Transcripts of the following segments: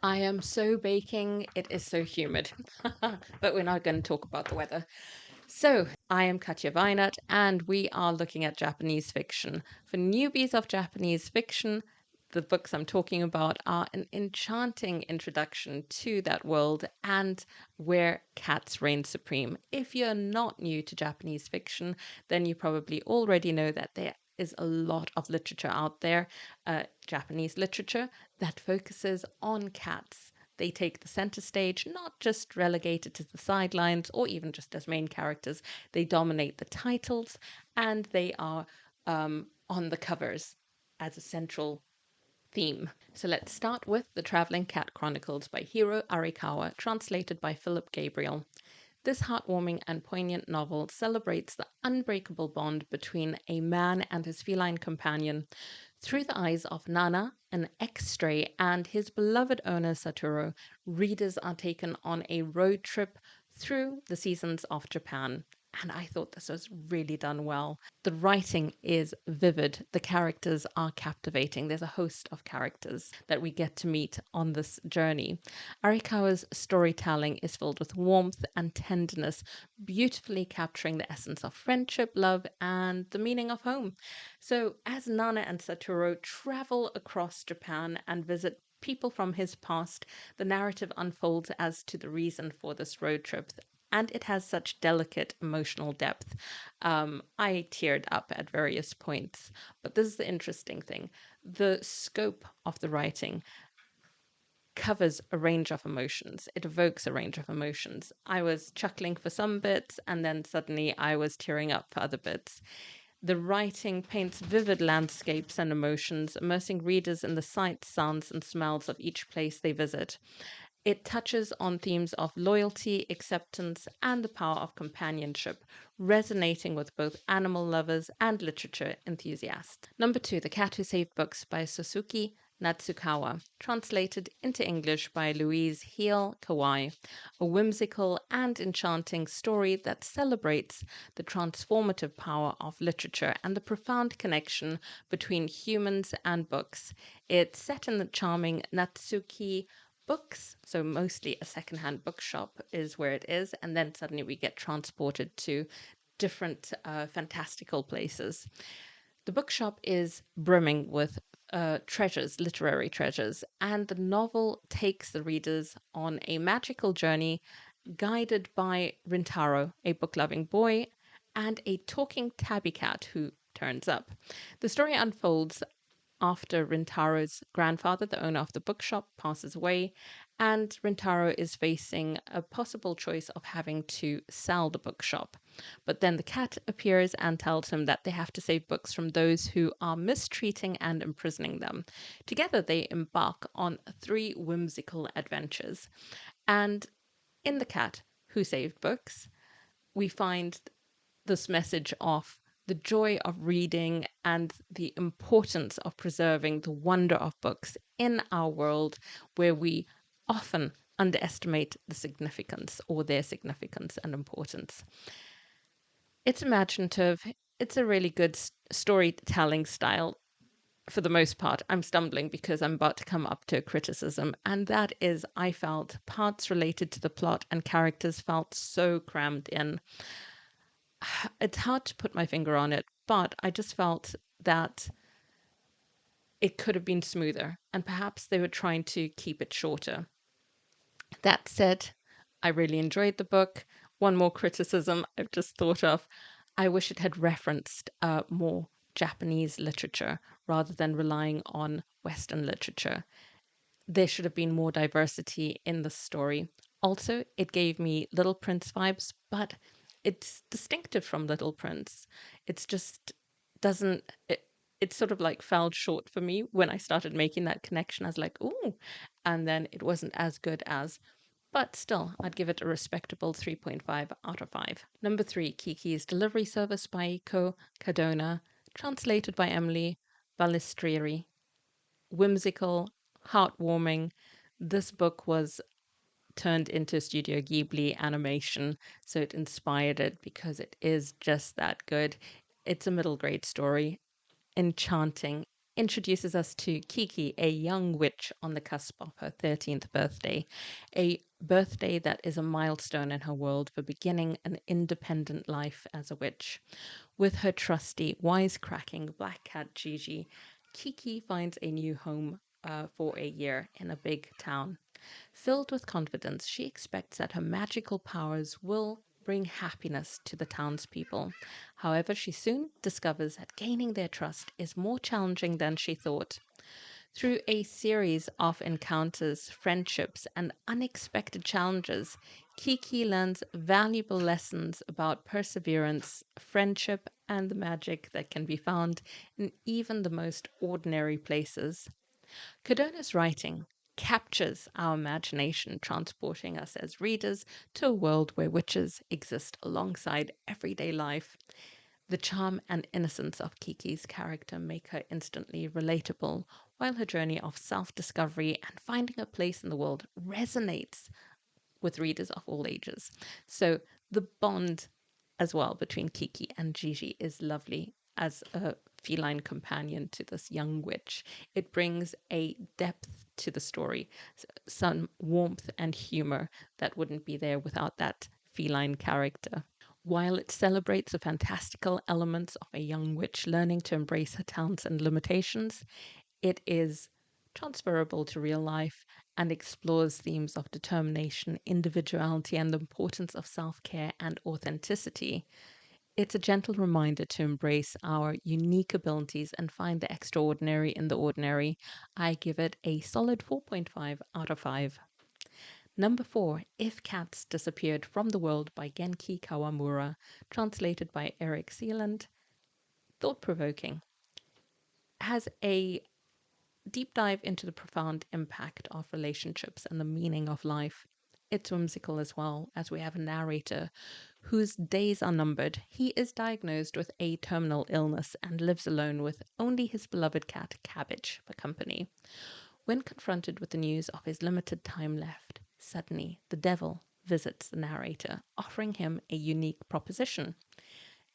I am so baking. It is so humid. But we're not going to talk about the weather. So, I am Katja Weinert, and we are looking at Japanese fiction. For newbies of Japanese fiction, the books I'm talking about are an enchanting introduction to that world and where cats reign supreme. If you're not new to Japanese fiction, then you probably already know that there is a lot of literature out there, Japanese literature, that focuses on cats. They take the center stage, not just relegated to the sidelines or even just as main characters. They dominate the titles and they are on the covers as a central theme. So let's start with The Travelling Cat Chronicles by Hiro Arikawa, translated by Philip Gabriel. This heartwarming and poignant novel celebrates the unbreakable bond between a man and his feline companion. Through the eyes of Nana, an ex stray, and his beloved owner Satoru, readers are taken on a road trip through the seasons of Japan. And I thought this was really done well. The writing is vivid. The characters are captivating. There's a host of characters that we get to meet on this journey. Arikawa's storytelling is filled with warmth and tenderness, beautifully capturing the essence of friendship, love, and the meaning of home. So, as Nana and Satoru travel across Japan and visit people from his past, the narrative unfolds as to the reason for this road trip. And it has such delicate emotional depth. I teared up at various points. But this is the interesting thing, the scope of the writing covers a range of emotions. It evokes a range of emotions. I was chuckling for some bits, and then suddenly I was tearing up for other bits. The writing paints vivid landscapes and emotions, immersing readers in the sights, sounds, and smells of each place they visit. It touches on themes of loyalty, acceptance, and the power of companionship, resonating with both animal lovers and literature enthusiasts. Number two, The Cat Who Saved Books by Suzuki Natsukawa, translated into English by Louise Heel Kawai, a whimsical and enchanting story that celebrates the transformative power of literature and the profound connection between humans and books. It's set in the charming Natsuki books, so mostly a secondhand bookshop is where it is, and then suddenly we get transported to different fantastical places. The bookshop is brimming with treasures, literary treasures, and the novel takes the readers on a magical journey guided by Rintaro, a book loving boy, and a talking tabby cat who turns up. The story unfolds after Rintaro's grandfather, the owner of the bookshop, passes away, and Rintaro is facing a possible choice of having to sell the bookshop. But then the cat appears and tells him that they have to save books from those who are mistreating and imprisoning them. Together, they embark on three whimsical adventures. And in The Cat Who Saved Books, we find this message of the joy of reading and the importance of preserving the wonder of books in our world where we often underestimate the significance or their significance and importance. It's imaginative, it's a really good storytelling style. For the most part, I'm stumbling because I'm about to come up to a criticism, and that is I felt parts related to the plot and characters felt so crammed in. It's hard to put my finger on it, but I just felt that it could have been smoother, and perhaps they were trying to keep it shorter. That said, I really enjoyed the book. One more criticism I've just thought of, I wish it had referenced more Japanese literature rather than relying on Western literature. There should have been more diversity in the story. Also, it gave me Little Prince vibes, but it's distinctive from Little Prince. It's just doesn't it sort of like fell short for me when I started making that connection. I was like, "Ooh," and then it wasn't as good as, but still, I'd give it a respectable 3.5 out of 5. Number 3, Kiki's Delivery Service by Iko Cadona, translated by Emily Balistrieri. Whimsical, heartwarming. This book was turned into Studio Ghibli animation, so it inspired it because it is just that good. It's a middle grade story, enchanting. introduces us to Kiki, a young witch on the cusp of her 13th birthday, a birthday that is a milestone in her world for beginning an independent life as a witch. With her trusty, wisecracking black cat Gigi, Kiki finds a new home for a year in a big town. Filled with confidence, she expects that her magical powers will bring happiness to the townspeople. However, she soon discovers that gaining their trust is more challenging than she thought. Through a series of encounters, friendships, and unexpected challenges, Kiki learns valuable lessons about perseverance, friendship, and the magic that can be found in even the most ordinary places. Cadona's writing captures our imagination, transporting us as readers to a world where witches exist alongside everyday life. The charm and innocence of Kiki's character make her instantly relatable, while her journey of self discovery and finding a place in the world resonates with readers of all ages. So the bond as well between Kiki and Gigi is lovely as a feline companion to this young witch. It brings a depth to the story, some warmth and humor that wouldn't be there without that feline character. While it celebrates the fantastical elements of a young witch learning to embrace her talents and limitations, it is transferable to real life and explores themes of determination, individuality, and the importance of self care and authenticity. It's a gentle reminder to embrace our unique abilities and find the extraordinary in the ordinary. I give it a solid 4.5 out of 5. Number 4, If Cats Disappeared from the World by Genki Kawamura, translated by Eric Sealand. Thought-provoking. Has a deep dive into the profound impact of relationships and the meaning of life. It's whimsical as well, as we have a narrator whose days are numbered. He is diagnosed with a terminal illness and lives alone with only his beloved cat, Cabbage, for company. When confronted with the news of his limited time left, suddenly the devil visits the narrator, offering him a unique proposition.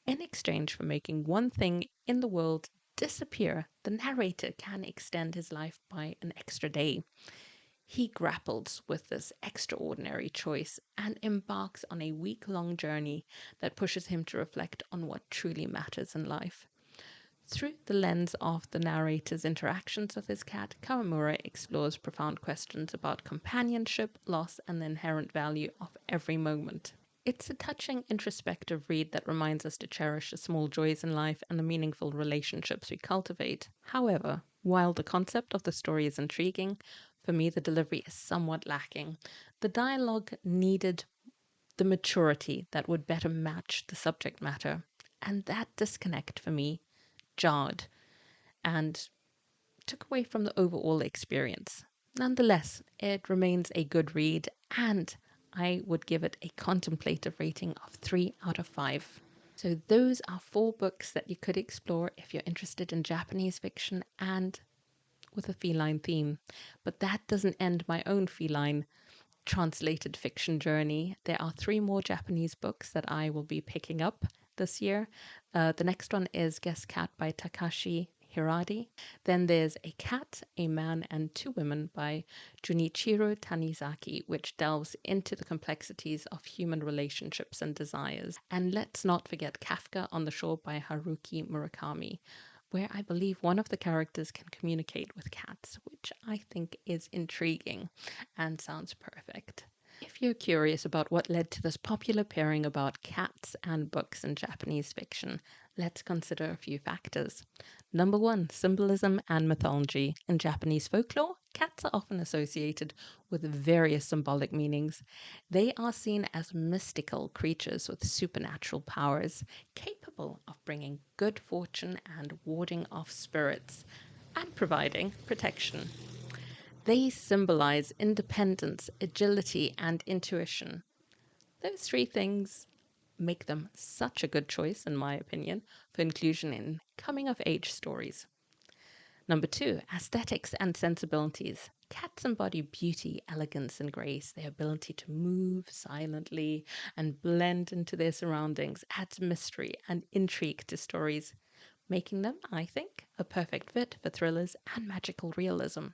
In exchange for making one thing in the world disappear, the narrator can extend his life by an extra day. He grapples with this extraordinary choice and embarks on a week-long journey that pushes him to reflect on what truly matters in life. Through the lens of the narrator's interactions with his cat, Kawamura explores profound questions about companionship, loss, and the inherent value of every moment. It's a touching, introspective read that reminds us to cherish the small joys in life and the meaningful relationships we cultivate. However, while the concept of the story is intriguing, for me the delivery is somewhat lacking. The dialogue needed the maturity that would better match the subject matter, and that disconnect for me jarred and took away from the overall experience. Nonetheless, it remains a good read, and I would give it a contemplative rating of 3 out of 5. So, those are 4 books that you could explore if you're interested in Japanese fiction and with a feline theme. But that doesn't end my own feline translated fiction journey. There are 3 more Japanese books that I will be picking up this year. The next one is Guess Cat by Takashi Hiradi. Then there's A Cat, a Man, and Two Women by Junichiro Tanizaki, which delves into the complexities of human relationships and desires. And let's not forget Kafka on the Shore by Haruki Murakami, where I believe one of the characters can communicate with cats, which I think is intriguing and sounds perfect. If you're curious about what led to this popular pairing about cats and books in Japanese fiction, let's consider a few factors. Number 1, symbolism and mythology. In Japanese folklore, cats are often associated with various symbolic meanings. They are seen as mystical creatures with supernatural powers, capable of bringing good fortune and warding off spirits, and providing protection. They symbolize independence, agility, and intuition. Those 3 things make them such a good choice, in my opinion, for inclusion in coming of age stories. Number 2, aesthetics and sensibilities. Cats embody beauty, elegance, and grace. Their ability to move silently and blend into their surroundings adds mystery and intrigue to stories. making them, I think, a perfect fit for thrillers and magical realism.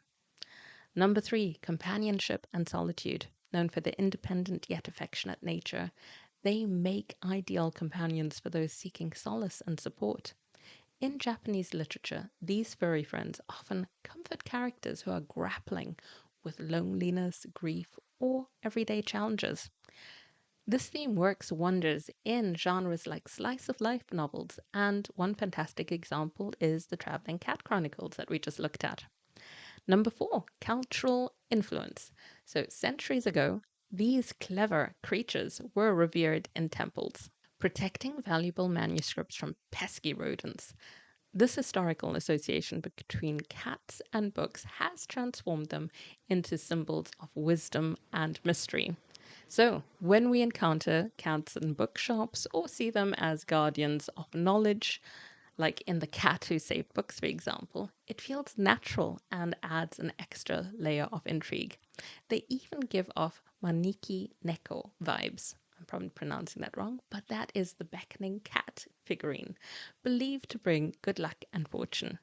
Number 3, companionship and solitude. Known for their independent yet affectionate nature, they make ideal companions for those seeking solace and support. In Japanese literature, these furry friends often comfort characters who are grappling with loneliness, grief, or everyday challenges. This theme works wonders in genres like slice of life novels, and one fantastic example is the Travelling Cat Chronicles that we just looked at. Number 4, cultural influence. So, centuries ago, these clever creatures were revered in temples, protecting valuable manuscripts from pesky rodents. This historical association between cats and books has transformed them into symbols of wisdom and mystery. So, when we encounter cats in bookshops or see them as guardians of knowledge, like in The Cat Who Saved Books, for example, it feels natural and adds an extra layer of intrigue. They even give off Maniki Neko vibes. I'm probably pronouncing that wrong, but that is the beckoning cat figurine, believed to bring good luck and fortune.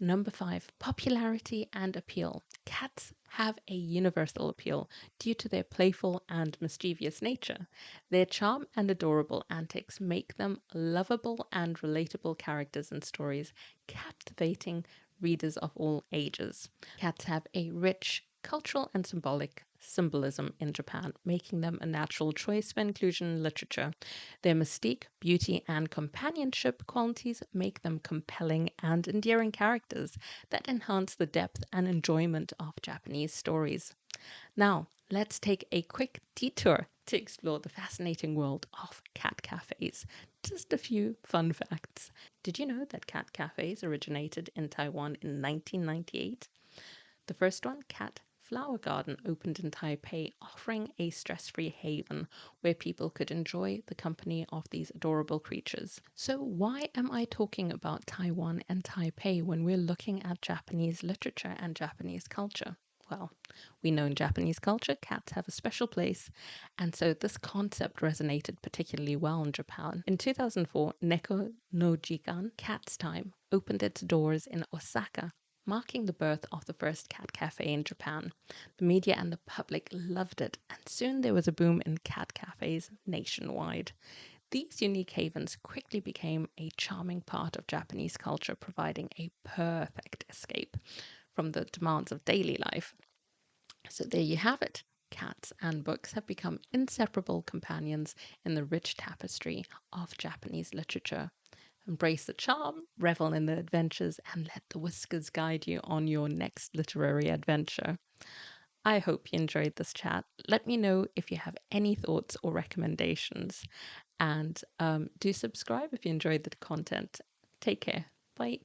Number 5, popularity and appeal. Cats have a universal appeal due to their playful and mischievous nature. Their charm and adorable antics make them lovable and relatable characters in stories, captivating readers of all ages. Cats have a rich cultural and symbolic symbolism in Japan, making them a natural choice for inclusion in literature. Their mystique, beauty, and companionship qualities make them compelling and endearing characters that enhance the depth and enjoyment of Japanese stories. Now, let's take a quick detour to explore the fascinating world of cat cafes. Just a few fun facts. Did you know that cat cafes originated in Taiwan in 1998? The first one, Cat Flower Garden, opened in Taipei, offering a stress-free haven where people could enjoy the company of these adorable creatures. So why am I talking about Taiwan and Taipei when we're looking at Japanese literature and Japanese culture? Well, we know in Japanese culture, cats have a special place, and so this concept resonated particularly well in Japan. In 2004, Neko no Jikan, Cat's Time, opened its doors in Osaka, marking the birth of the first cat cafe in Japan. The media and the public loved it, and soon there was a boom in cat cafes nationwide. These unique havens quickly became a charming part of Japanese culture, providing a perfect escape from the demands of daily life. So there you have it. Cats and books have become inseparable companions in the rich tapestry of Japanese literature. Embrace the charm, revel in the adventures, and let the whiskers guide you on your next literary adventure. I hope you enjoyed this chat. Let me know if you have any thoughts or recommendations, and do subscribe if you enjoyed the content. Take care. Bye.